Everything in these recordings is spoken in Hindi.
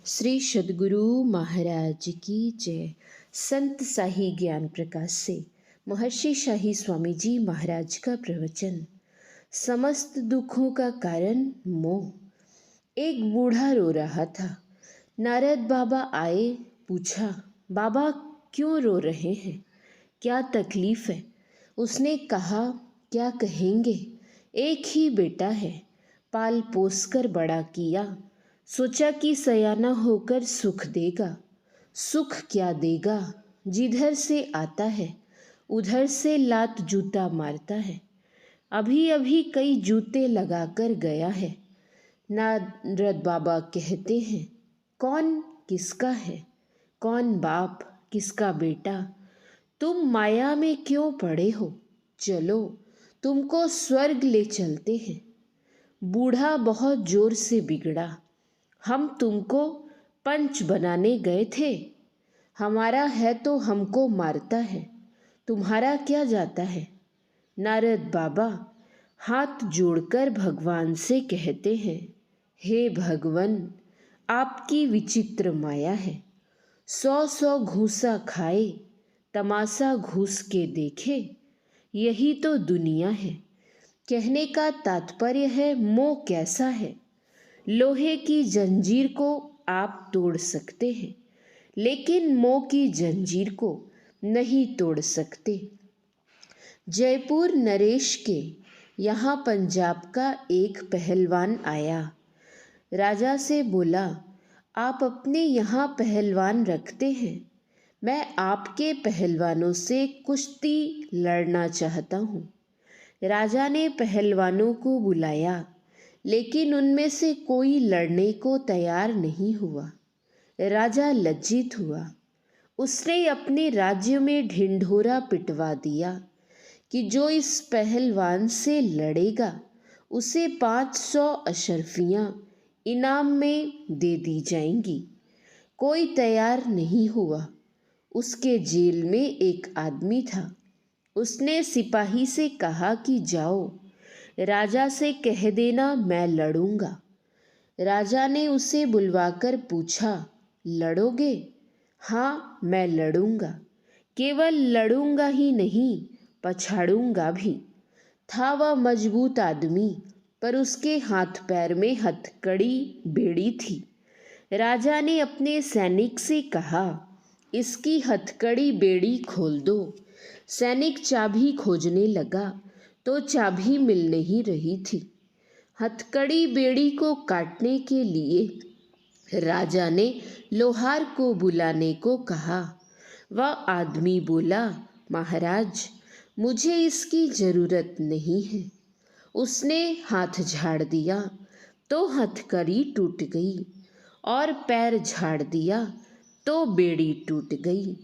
श्री सद्गुरु महाराज की जय। संत शाही ज्ञान प्रकाश से महर्षि शाही स्वामी जी महाराज का प्रवचन। समस्त दुखों का कारण मोह। एक बूढ़ा रो रहा था। नारद बाबा आए, पूछा, बाबा क्यों रो रहे हैं, क्या तकलीफ है? उसने कहा, क्या कहेंगे, एक ही बेटा है, पाल पोस कर बड़ा किया, सोचा कि सयाना होकर सुख देगा। सुख क्या देगा, जिधर से आता है उधर से लात जूता मारता है। अभी अभी कई जूते लगाकर गया है। नारद बाबा कहते हैं, कौन किसका है, कौन बाप किसका बेटा? तुम माया में क्यों पड़े हो? चलो तुमको स्वर्ग ले चलते हैं। बूढ़ा बहुत जोर से बिगड़ा। हम तुमको पंच बनाने गए थे, हमारा है तो हमको मारता है, तुम्हारा क्या जाता है? नारद बाबा हाथ जोड़कर भगवान से कहते हैं, हे भगवान, आपकी विचित्र माया है। 100 घूसा खाए, तमाशा घूस के देखे, यही तो दुनिया है। कहने का तात्पर्य है, मोह कैसा है। लोहे की जंजीर को आप तोड़ सकते हैं, लेकिन मोह की जंजीर को नहीं तोड़ सकते। जयपुर नरेश के यहाँ पंजाब का एक पहलवान आया। राजा से बोला, आप अपने यहाँ पहलवान रखते हैं, मैं आपके पहलवानों से कुश्ती लड़ना चाहता हूँ। राजा ने पहलवानों को बुलाया, लेकिन उनमें से कोई लड़ने को तैयार नहीं हुआ। राजा लज्जित हुआ। उसने अपने राज्य में ढिंढोरा पिटवा दिया कि जो इस पहलवान से लड़ेगा उसे 500 अशर्फियाँ इनाम में दे दी जाएंगी। कोई तैयार नहीं हुआ। उसके जेल में एक आदमी था। उसने सिपाही से कहा कि जाओ, राजा से कह देना मैं लड़ूंगा। राजा ने उसे बुलवाकर पूछा, लड़ोगे? हाँ, मैं लड़ूंगा। केवल लड़ूंगा ही नहीं, पछाड़ूंगा भी। था वह मजबूत आदमी, पर उसके हाथ पैर में हथकड़ी बेड़ी थी। राजा ने अपने सैनिक से कहा, इसकी हथकड़ी बेड़ी खोल दो। सैनिक चाबी खोजने लगा तो चाबी मिल नहीं रही थी। हथकड़ी बेड़ी को काटने के लिए राजा ने लोहार को बुलाने को कहा। वह आदमी बोला, महाराज, मुझे इसकी जरूरत नहीं है। उसने हाथ झाड़ दिया तो हथकड़ी टूट गई, और पैर झाड़ दिया तो बेड़ी टूट गई।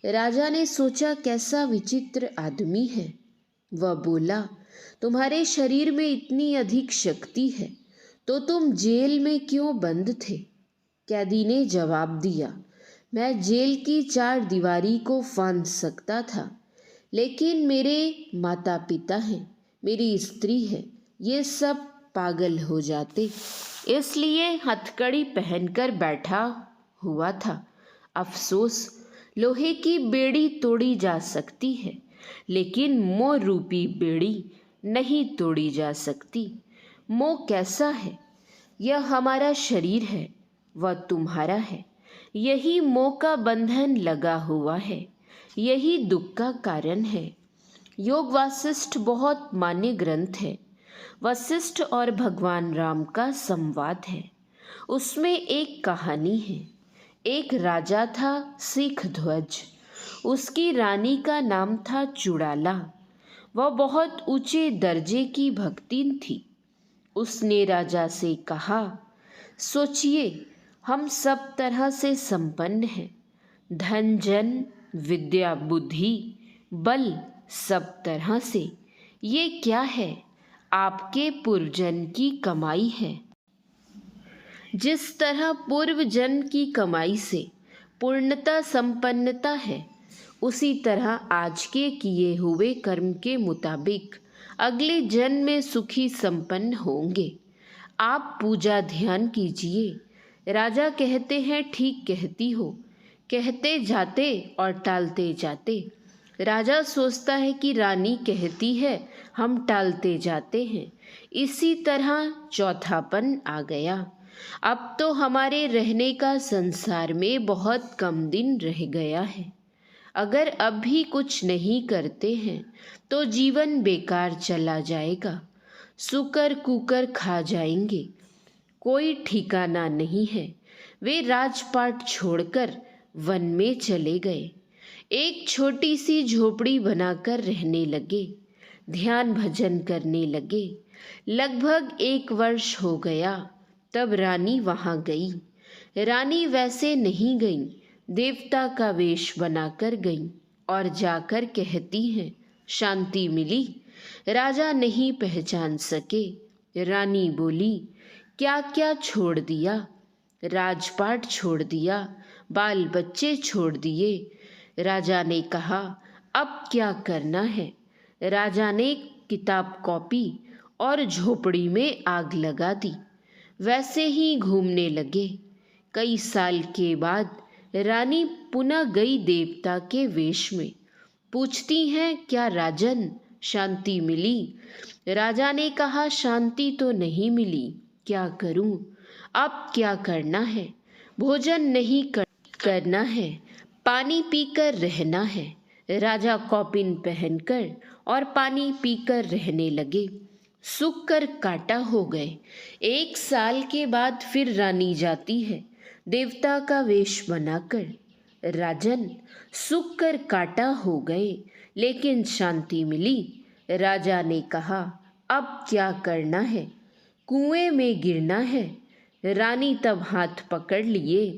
राजा ने सोचा, कैसा विचित्र आदमी है। वह बोला, तुम्हारे शरीर में इतनी अधिक शक्ति है तो तुम जेल में क्यों बंद थे? कैदी ने जवाब दिया, मैं जेल की 4 दीवारी को फांद सकता था, लेकिन मेरे माता पिता हैं, मेरी स्त्री है, ये सब पागल हो जाते, इसलिए हथकड़ी पहनकर बैठा हुआ था। अफसोस, लोहे की बेड़ी तोड़ी जा सकती है, लेकिन मोह रूपी बेड़ी नहीं तोड़ी जा सकती। मोह कैसा है? यह हमारा शरीर है, वह तुम्हारा है। यही मोह का बंधन लगा हुआ है, यही दुख का कारण है। योग वासिष्ठ बहुत मान्य ग्रंथ है। वशिष्ठ और भगवान राम का संवाद है। उसमें एक कहानी है। एक राजा था, सिख ध्वज। उसकी रानी का नाम था चुड़ाला। वह बहुत ऊंचे दर्जे की भक्तिन थी। उसने राजा से कहा, सोचिए, हम सब तरह से संपन्न हैं, धन जन विद्या बुद्धि बल सब तरह से। ये क्या है? आपके पूर्वजन की कमाई है। जिस तरह पूर्व जन्म की कमाई से पूर्णता संपन्नता है, उसी तरह आज के किए हुए कर्म के मुताबिक अगले जन्म में सुखी संपन्न होंगे। आप पूजा ध्यान कीजिए, राजा कहते हैं ठीक कहती हो, कहते जाते और टालते जाते। राजा सोचता है कि रानी कहती है, हम टालते जाते हैं। इसी तरह चौथापन आ गया। अब तो हमारे रहने का संसार में बहुत कम दिन रह गया है। अगर अब भी कुछ नहीं करते हैं तो जीवन बेकार चला जाएगा। सुकर कुकर खा जाएंगे, कोई ठिकाना नहीं है। वे राजपाट छोड़कर वन में चले गए। एक छोटी सी झोपड़ी बनाकर रहने लगे, ध्यान भजन करने लगे। लगभग 1 वर्ष हो गया, तब रानी वहाँ गई। रानी वैसे नहीं गई, देवता का वेश बनाकर गई और जाकर कहती हैं, शांति मिली? राजा नहीं पहचान सके। रानी बोली, क्या क्या छोड़ दिया? राजपाट छोड़ दिया, बाल बच्चे छोड़ दिए। राजा ने कहा, अब क्या करना है? राजा ने किताब कॉपी और झोपड़ी में आग लगा दी। वैसे ही घूमने लगे। कई साल के बाद रानी पुनः गई देवता के वेश में। पूछती हैं, क्या राजन शांति मिली? राजा ने कहा, शांति तो नहीं मिली, क्या करूं? अब क्या करना है? भोजन नहीं करना है, पानी पीकर रहना है। राजा कौपिन पहनकर और पानी पीकर रहने लगे। सूख कर काटा हो गए। 1 साल के बाद फिर रानी जाती है, देवता का वेश बनाकर। राजन, सूख कर काटा हो गए, लेकिन शांति मिली? राजा ने कहा, अब क्या करना है? कुएं में गिरना है। रानी तब हाथ पकड़ लिए,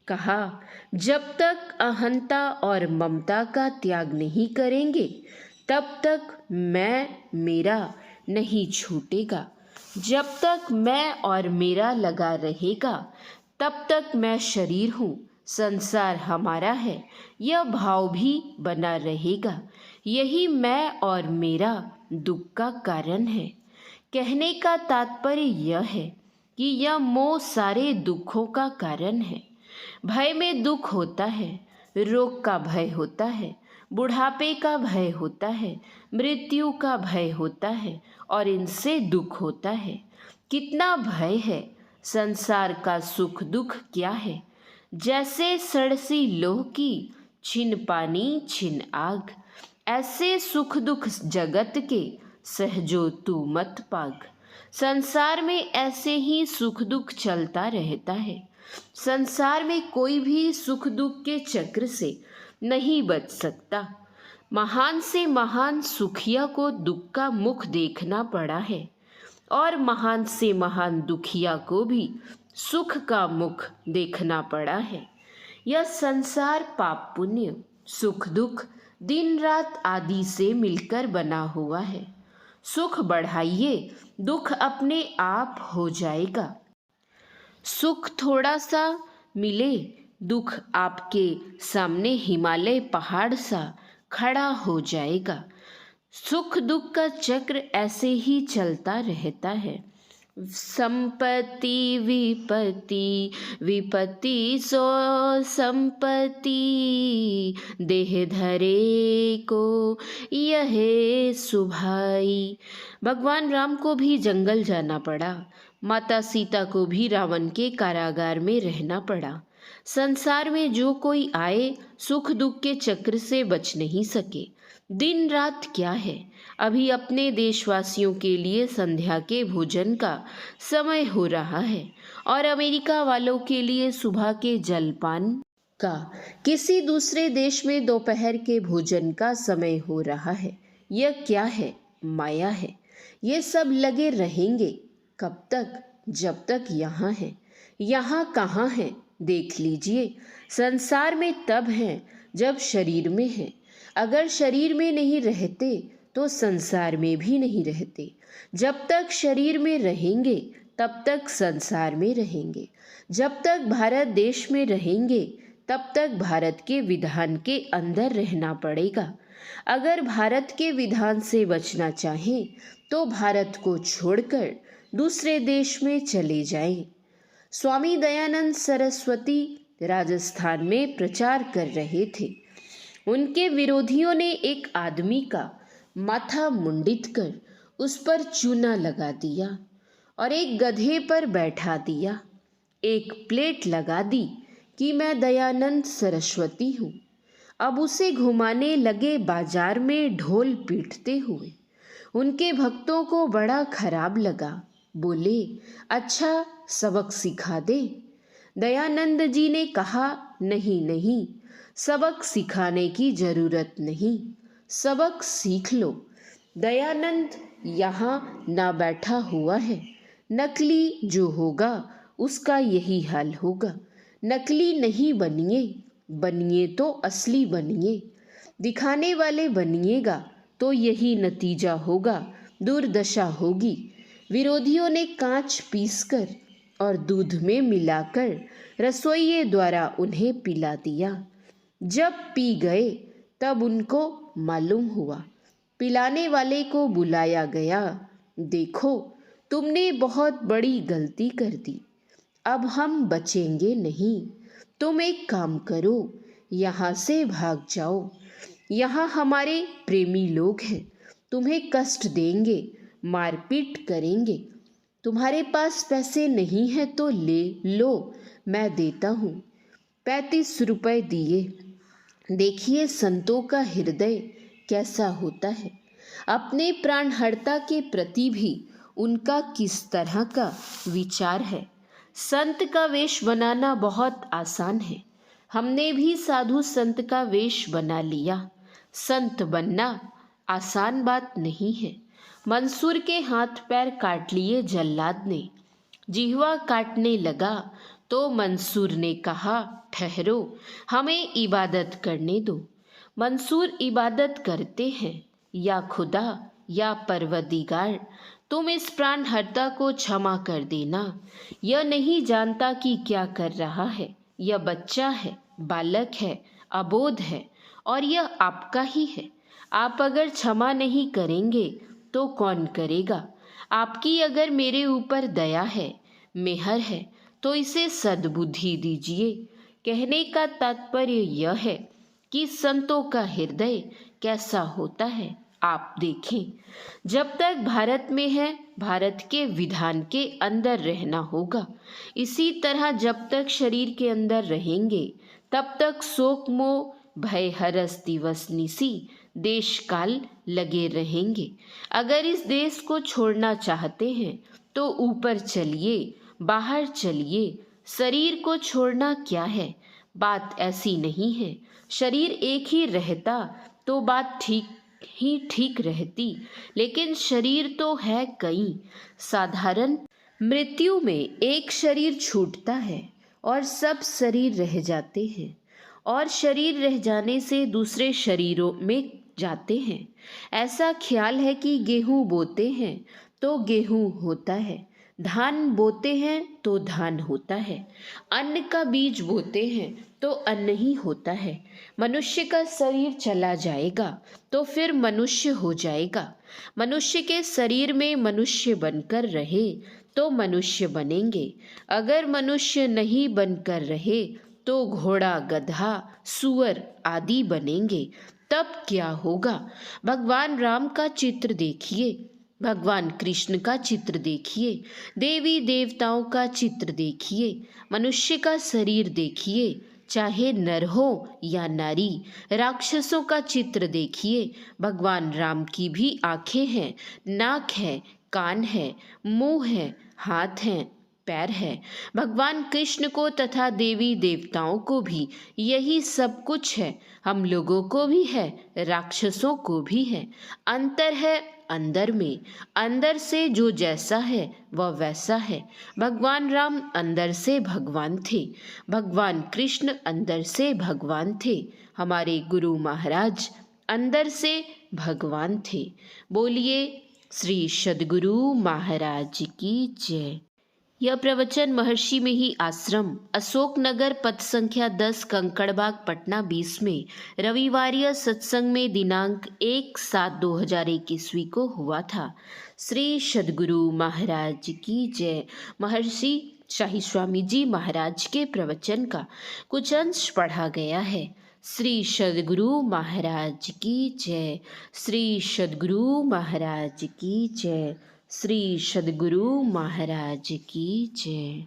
कहा, जब तक अहंता और ममता का त्याग नहीं करेंगे तब तक मैं मेरा नहीं छूटेगा। जब तक मैं और मेरा लगा रहेगा तब तक मैं शरीर हूँ, संसार हमारा है, यह भाव भी बना रहेगा। यही मैं और मेरा दुख का कारण है। कहने का तात्पर्य यह है कि यह मोह सारे दुखों का कारण है। भय में दुख होता है, रोग का भय होता है, बुढ़ापे का भय होता है, मृत्यु का भय होता है और इनसे दुख होता है। कितना भय है! संसार का सुख दुख क्या है? जैसे सड़सी लोह की, छिन पानी छिन आग। ऐसे सुख दुख जगत के, सहजो तू मत पाग। संसार में ऐसे ही सुख दुख चलता रहता है। संसार में कोई भी सुख दुख के चक्र से नहीं बच सकता। महान से महान सुखिया को दुख का मुख देखना पड़ा है और महान से महान दुखिया को भी सुख का मुख देखना पड़ा है। यह संसार पाप पुण्य, सुख दुख, दिन रात आदि से मिलकर बना हुआ है। सुख बढ़ाइए, दुख अपने आप हो जाएगा। सुख थोड़ा सा मिले, दुख आपके सामने हिमालय पहाड़ सा खड़ा हो जाएगा। सुख दुख का चक्र ऐसे ही चलता रहता है। संपत्ति विपत्ति, विपत्ति सो संपत्ति, देह धरे को यह सुभाई। भगवान राम को भी जंगल जाना पड़ा, माता सीता को भी रावण के कारागार में रहना पड़ा। संसार में जो कोई आए सुख दुख के चक्र से बच नहीं सके। दिन रात क्या है, अभी अपने देशवासियों के लिए संध्या के भोजन का समय हो रहा है और अमेरिका वालों के लिए सुबह के जलपान का, किसी दूसरे देश में दोपहर के भोजन का समय हो रहा है। यह क्या है? माया है। ये सब लगे रहेंगे कब तक? जब तक यहाँ है। यहाँ कहाँ है? देख लीजिए, संसार में तब है जब शरीर में है। अगर शरीर में नहीं रहते तो संसार में भी नहीं रहते। जब तक शरीर में रहेंगे तब तक संसार में रहेंगे। जब तक भारत देश में रहेंगे तब तक भारत के विधान के अंदर रहना पड़ेगा। अगर भारत के विधान से बचना चाहें तो भारत को छोड़कर दूसरे देश में चले जाएं। स्वामी दयानंद सरस्वती राजस्थान में प्रचार कर रहे थे। उनके विरोधियों ने एक आदमी का माथा मुंडित कर उस पर चूना लगा दिया और एक गधे पर बैठा दिया। एक प्लेट लगा दी कि मैं दयानंद सरस्वती हूँ। अब उसे घुमाने लगे बाजार में ढोल पीटते हुए। उनके भक्तों को बड़ा खराब लगा। बोले, अच्छा सबक सिखा दे। दयानंद जी ने कहा, नहीं नहीं, सबक सिखाने की जरूरत नहीं, सबक सीख लो। दयानंद यहाँ ना बैठा हुआ है। नकली जो होगा उसका यही हाल होगा। नकली नहीं बनिए, बनिए तो असली बनिए। दिखाने वाले बनिएगा तो यही नतीजा होगा, दुर्दशा होगी। विरोधियों ने कांच पीसकर और दूध में मिलाकर रसोइये द्वारा उन्हें पिला दिया। जब पी गए तब उनको मालूम हुआ। पिलाने वाले को बुलाया गया। देखो, तुमने बहुत बड़ी गलती कर दी, अब हम बचेंगे नहीं। तुम एक काम करो, यहाँ से भाग जाओ। यहाँ हमारे प्रेमी लोग हैं, तुम्हें कष्ट देंगे, मारपीट करेंगे। तुम्हारे पास पैसे नहीं हैं तो ले लो, मैं देता हूँ। 35 रुपए दिए। देखिए संतों का हृदय कैसा होता है। अपने प्राणहर्ता के प्रति भी उनका किस तरह का विचार है। संत का वेश बनाना बहुत आसान है। हमने भी साधु संत का वेश बना लिया। संत बनना आसान बात नहीं है। मंसूर के हाथ पैर काट लिए जल्लाद ने। जिह्वा काटने लगा तो मंसूर ने कहा, ठहरो, हमें इबादत करने दो। मंसूर इबादत करते हैं, या खुदा या परवरदिगार, तुम इस प्राणहर्ता को क्षमा कर देना। यह नहीं जानता कि क्या कर रहा है। यह बच्चा है, बालक है, अबोध है और यह आपका ही है। आप अगर क्षमा नहीं करेंगे तो कौन करेगा। आपकी अगर मेरे ऊपर दया है, मेहर है, तो इसे सद्बुद्धि दीजिए। कहने का तात्पर्य यह है कि संतों का हृदय कैसा होता है आप देखें। जब तक भारत में है, भारत के विधान के अंदर रहना होगा। इसी तरह जब तक शरीर के अंदर रहेंगे तब तक शोक मोह भय हरस दिवस निसी देश काल लगे रहेंगे। अगर इस देश को छोड़ना चाहते हैं तो ऊपर चलिए, बाहर चलिए। शरीर को छोड़ना क्या है, बात ऐसी नहीं है। शरीर एक ही रहता तो बात ठीक रहती, लेकिन शरीर तो है कई। साधारण मृत्यु में एक शरीर छूटता है और सब शरीर रह जाते हैं, और शरीर रह जाने से दूसरे शरीरों में जाते हैं। ऐसा ख्याल है कि गेहूं बोते हैं तो गेहूं होता है, धान बोते हैं तो धान होता है, अन्न का बीज बोते हैं तो अन्न ही होता है। मनुष्य का शरीर चला जाएगा तो फिर मनुष्य हो जाएगा। मनुष्य के शरीर में मनुष्य बनकर रहे तो मनुष्य बनेंगे। अगर मनुष्य नहीं बनकर रहे तो घोड़ा, गधा, सूअर आदि बनेंगे। तब क्या होगा। भगवान राम का चित्र देखिए, भगवान कृष्ण का चित्र देखिए, देवी देवताओं का चित्र देखिए, मनुष्य का शरीर देखिए, चाहे नर हो या नारी। राक्षसों का चित्र देखिए। भगवान राम की भी आंखें हैं, नाक है, कान है, मुंह है, हाथ हैं, पैर है। भगवान कृष्ण को तथा देवी देवताओं को भी यही सब कुछ है। हम लोगों को भी है, राक्षसों को भी है। अंतर है अंदर में। अंदर से जो जैसा है वह वैसा है। भगवान राम अंदर से भगवान थे, भगवान कृष्ण अंदर से भगवान थे, हमारे गुरु महाराज अंदर से भगवान थे। बोलिए श्री सद्गुरु महाराज की जय। यह प्रवचन महर्षि में ही आश्रम, अशोकनगर, पथ संख्या 10, कंकड़बाग, पटना 20 में रविवारीय सत्संग में दिनांक 1/7/2021 को हुआ था। श्री सद्गुरु महाराज की जय। महर्षि शाही स्वामी जी महाराज के प्रवचन का कुछ अंश पढ़ा गया है। श्री सद्गुरु महाराज की जय। श्री सद्गुरु महाराज की जय। श्री सद्गुरु महाराज की जय।